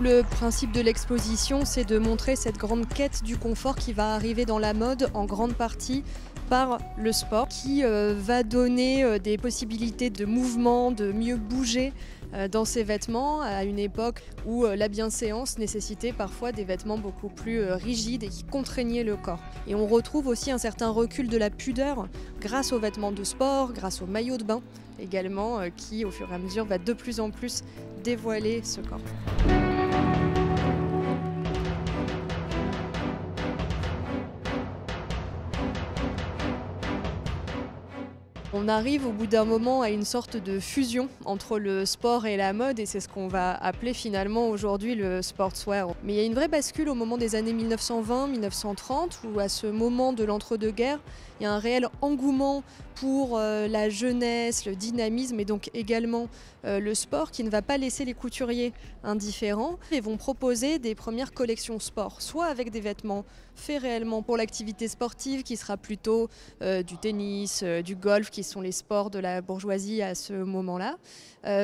le principe de l'exposition, c'est de montrer cette grande quête du confort qui va arriver dans la mode en grande partie par le sport, qui va donner des possibilités de mouvement, de mieux bouger dans ses vêtements à une époque où la bienséance nécessitait parfois des vêtements beaucoup plus rigides et qui contraignaient le corps. Et on retrouve aussi un certain recul de la pudeur grâce aux vêtements de sport, grâce aux maillots de bain également, qui au fur et à mesure va de plus en plus dévoiler ce corps. On arrive au bout d'un moment à une sorte de fusion entre le sport et la mode et c'est ce qu'on va appeler finalement aujourd'hui le sportswear. Mais il y a une vraie bascule au moment des années 1920-1930 où à ce moment de l'entre-deux-guerres, il y a un réel engouement pour la jeunesse, le dynamisme et donc également le sport qui ne va pas laisser les couturiers indifférents et vont proposer des premières collections sport, soit avec des vêtements faits réellement pour l'activité sportive qui sera plutôt du tennis, du golf qui sont les sports de la bourgeoisie à ce moment-là,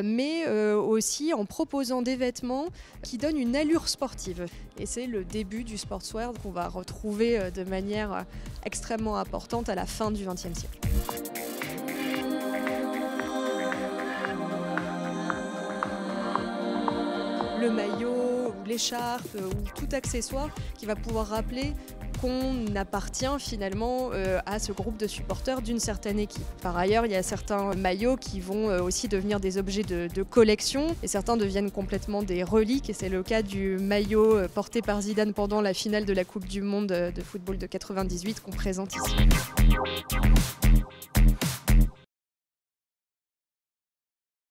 mais aussi en proposant des vêtements qui donnent une allure sportive. Et c'est le début du sportswear qu'on va retrouver de manière extrêmement importante à la fin du XXe siècle. Le maillot, ou l'écharpe, ou tout accessoire qui va pouvoir rappeler qu'on appartient finalement à ce groupe de supporters d'une certaine équipe. Par ailleurs, il y a certains maillots qui vont aussi devenir des objets de collection et certains deviennent complètement des reliques et c'est le cas du maillot porté par Zidane pendant la finale de la Coupe du Monde de football de 98 qu'on présente ici.